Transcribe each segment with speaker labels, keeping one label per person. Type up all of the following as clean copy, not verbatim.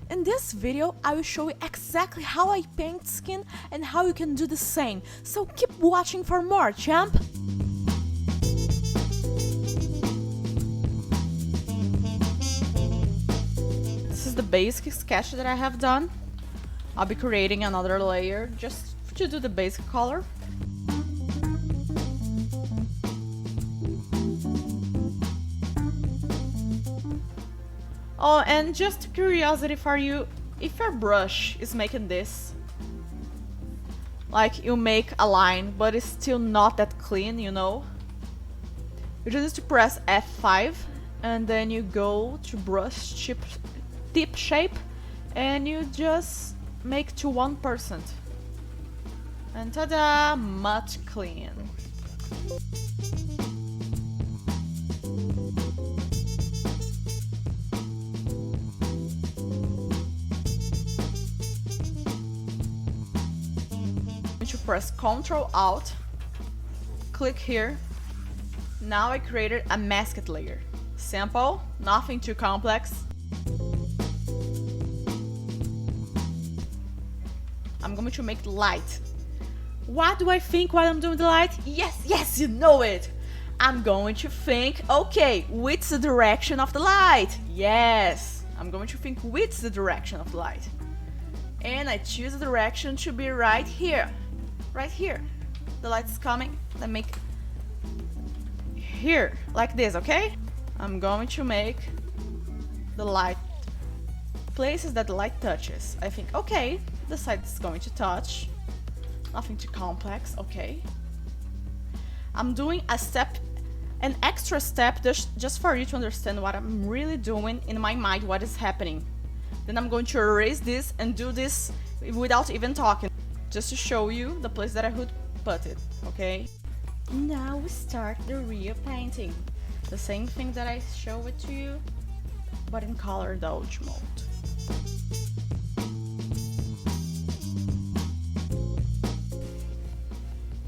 Speaker 1: In this video, I will show you exactly how I paint skin and how you can do the same, so keep watching for more, champ! This is the basic sketch that I have done. I'll be creating another layer just to do the basic color. Oh, and just a curiosity for you, if your brush is making this, like you make a line but it's still not that clean, you know, you just need to press F5 and then you go to brush tip shape and you just make to 1%. And ta-da! Much clean. To press Ctrl Alt, click here. Now I created a masked layer. Simple, nothing too complex. I'm going to make light. What do I think while I'm doing the light? Yes, you know it! I'm going to think, okay, what's the direction of the light? Yes, I'm going to think what's the direction of the light. And I choose the direction to be right here. Right here. The light's coming. Let me make here, like this, okay? I'm going to make the light places that the light touches. I think, okay, the side is going to touch. Nothing too complex, okay. I'm doing a step, an extra step, just for you to understand what I'm really doing in my mind, what is happening. Then I'm going to erase this and do this without even talking. Just to show you the place that I would put it, okay? Now we start the real painting. The same thing that I show it to you, but in color dodge mode.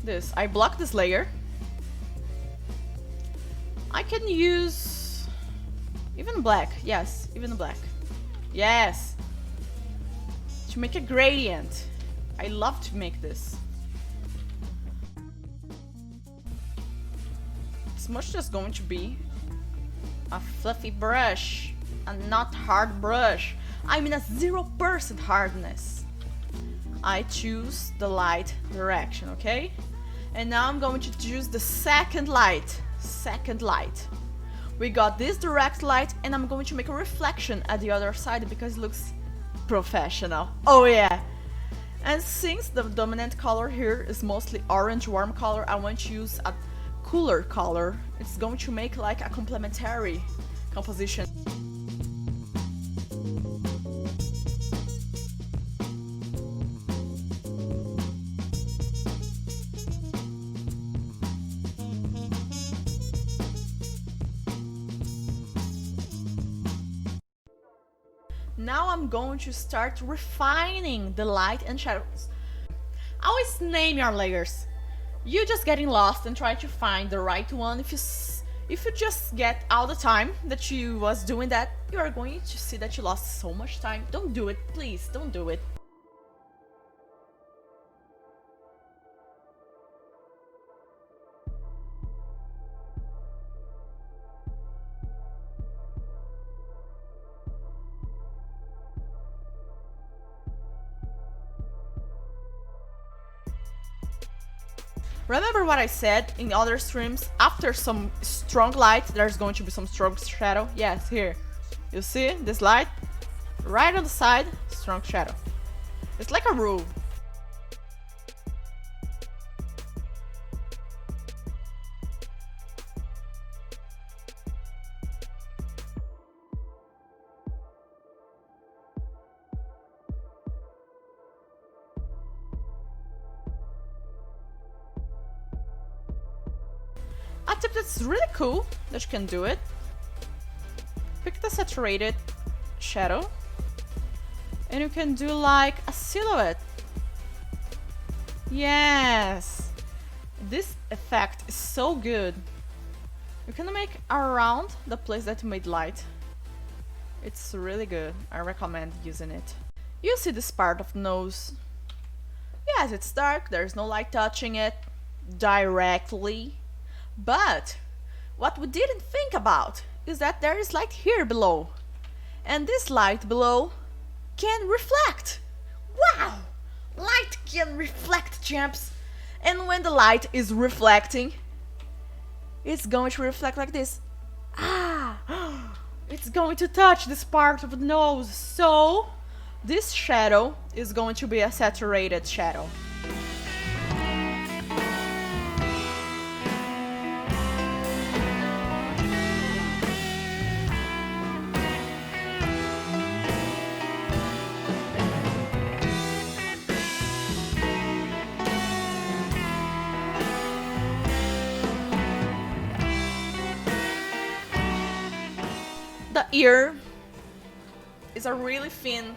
Speaker 1: This, I block this layer. I can use even black, yes, even black. Yes! To make a gradient. I love to make this. It's much just going to be a fluffy brush, a not hard brush. I mean a 0% hardness. I choose the light direction, okay? And now I'm going to choose the second light. Second light. We got this direct light and I'm going to make a reflection at the other side because it looks professional. Oh yeah! And since the dominant color here is mostly orange warm color, I want to use a cooler color. It's going to make like a complementary composition. Now I'm going to start refining the light and shadows. Always name your layers. You just getting lost and try to find the right one. If you just get all the time that you was doing that, you are going to see that you lost so much time. Don't do it, please, don't do it. Remember what I said in other streams, after some strong light, there's going to be some strong shadow. Yes, here. You see this light? Right on the side, strong shadow. It's like a rule. A tip that's really cool that you can do it. Pick the saturated shadow and you can do like a silhouette. Yes! This effect is so good. You can make around the place that you made light. It's really good. I recommend using it. You see this part of the nose? Yes, it's dark, there's no light touching it directly. But what we didn't think about is that there is light here below. And this light below can reflect. Wow! Light can reflect, champs. And when the light is reflecting, it's going to reflect like this. Ah! It's going to touch this part of the nose. So, this shadow is going to be a saturated shadow. The ear is a really thin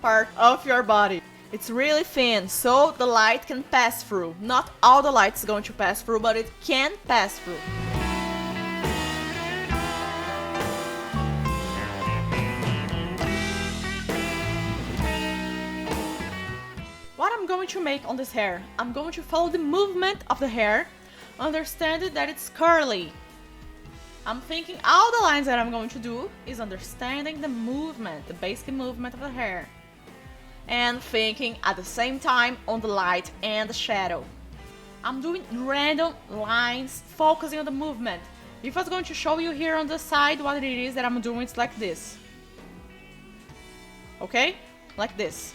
Speaker 1: part of your body. It's really thin, so the light can pass through. Not all the light is going to pass through, but it can pass through. What I'm going to make on this hair, I'm going to follow the movement of the hair, understanding that it's curly. I'm thinking all the lines that I'm going to do is understanding the movement, the basic movement of the hair. And thinking at the same time on the light and the shadow. I'm doing random lines, focusing on the movement. If I was going to show you here on the side what it is that I'm doing, it's like this. Okay? Like this.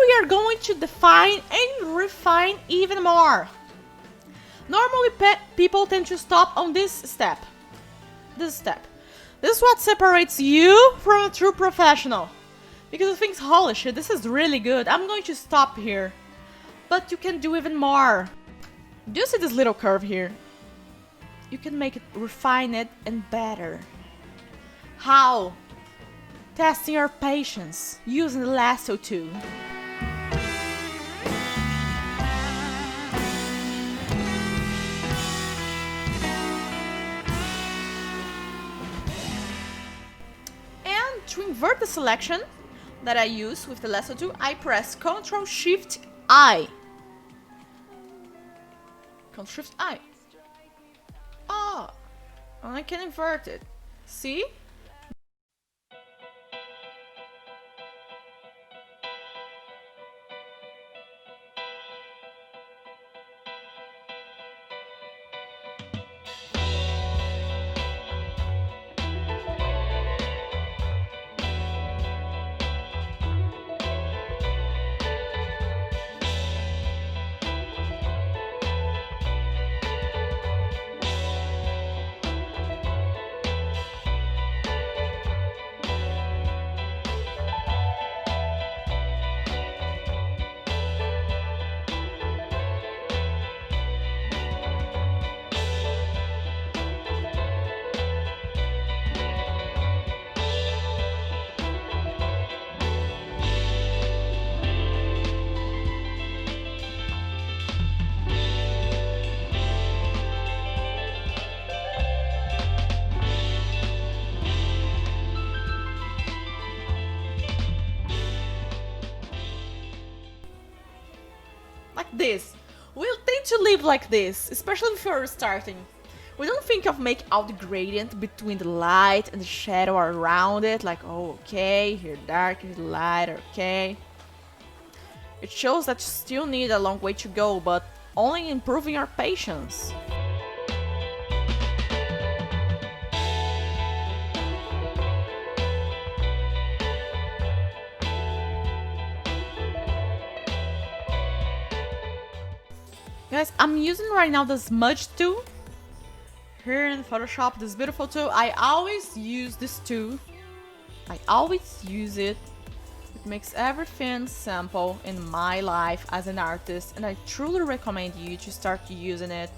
Speaker 1: We are going to define and refine even more. Normally people tend to stop on this step. This is what separates you from a true professional. Because you think, holy shit, this is really good. I'm going to stop here. But you can do even more. Do you see this little curve here? You can make it, refine it, and better. How? Testing your patience using the lasso tool. To invert the selection that I use with the lasso tool, I press Ctrl-Shift-I. Ctrl-Shift-I. Oh, and I can invert it. See? This. We'll tend to live like this, especially if you're starting. We don't think of make out the gradient between the light and the shadow around it, like, oh, okay, here dark, here light, okay. It shows that you still need a long way to go, but only improving your patience. Guys, I'm using right now the smudge tool here in Photoshop, this beautiful tool. I always use this tool. I always use it. It makes everything simple in my life as an artist, and I truly recommend you to start using it.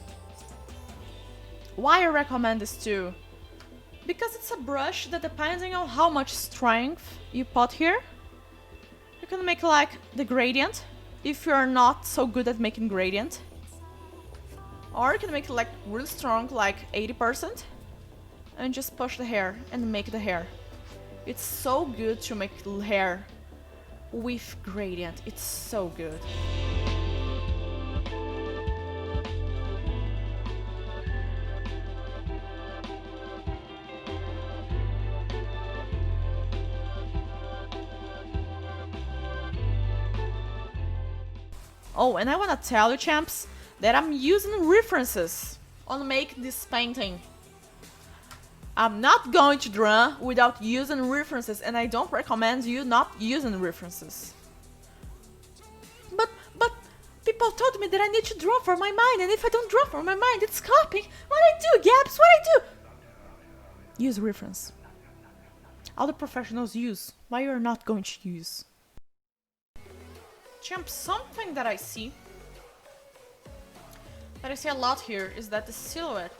Speaker 1: Why I recommend this tool? Because it's a brush that, depending on how much strength you put here, you can make like the gradient if you're not so good at making gradient. Or you can make it like really strong, like 80%, and just push the hair and make the hair. It's so good to make hair with gradient. It's so good. Oh, and I wanna tell you, champs, that I'm using references on make this painting. I'm not going to draw without using references, and I don't recommend you not using references. But people told me that I need to draw from my mind, and if I don't draw from my mind, it's copying. What I do, Gabs? What I do? Use reference. All the professionals use. Why you're not going to use? Champ, something that I see a lot here is that the silhouette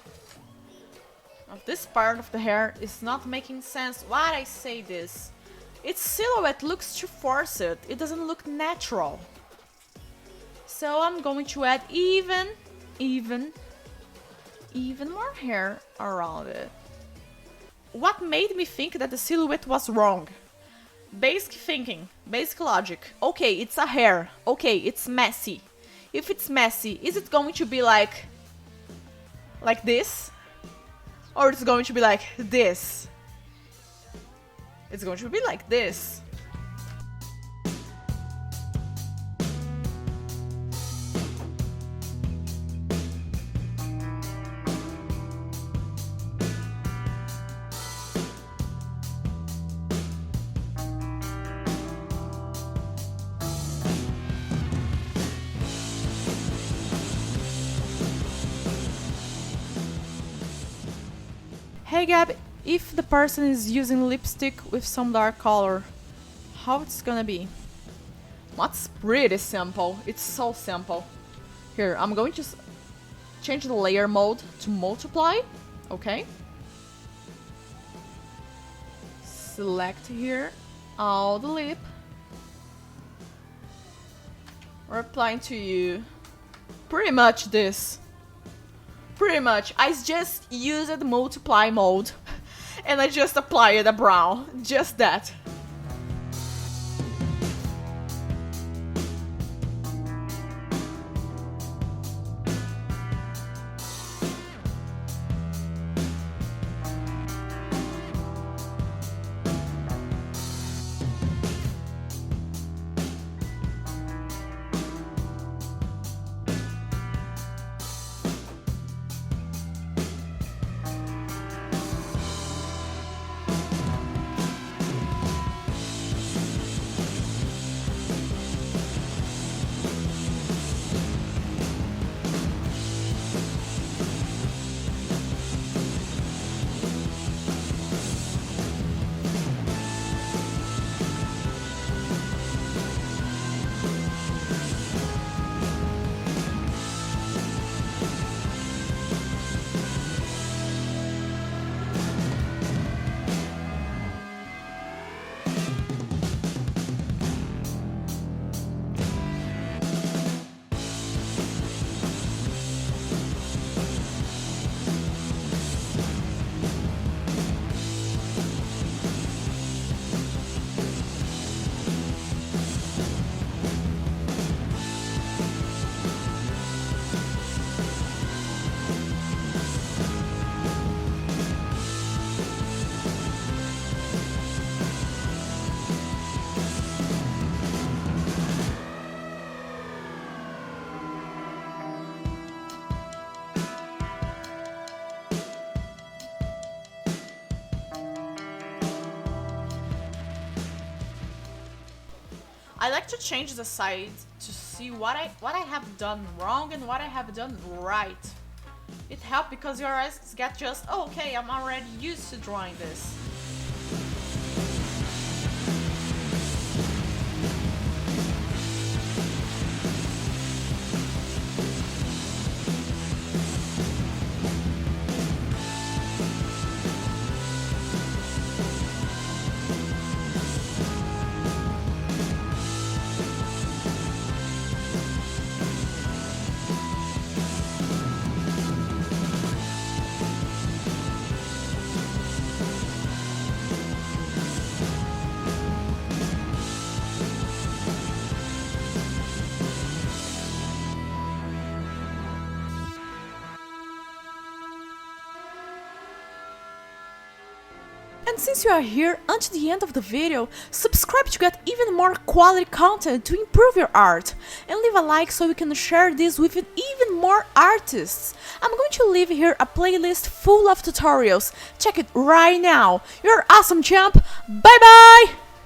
Speaker 1: of this part of the hair is not making sense. Why I say this? Its silhouette looks too forced. It doesn't look natural. So I'm going to add even more hair around it. What made me think that the silhouette was wrong? Basic thinking, basic logic. Okay, it's a hair. Okay, it's messy. If it's messy, is it going to be like this? Or it's going to be like this? It's going to be like this. Hey Gab, if the person is using lipstick with some dark color, how it's gonna be? That's pretty simple. It's so simple. Here, I'm going to change the layer mode to multiply. Okay. Select here all the lip. We're applying to you pretty much this. Pretty much, I just used multiply mode and I just applied a brown, just that. I like to change the side to see what I have done wrong and what I have done right. It helps because your eyes get just, oh, okay, I'm already used to drawing this. And since you are here until the end of the video, subscribe to get even more quality content to improve your art. And leave a like so we can share this with even more artists. I'm going to leave here a playlist full of tutorials. Check it right now. You're awesome, champ! Bye bye!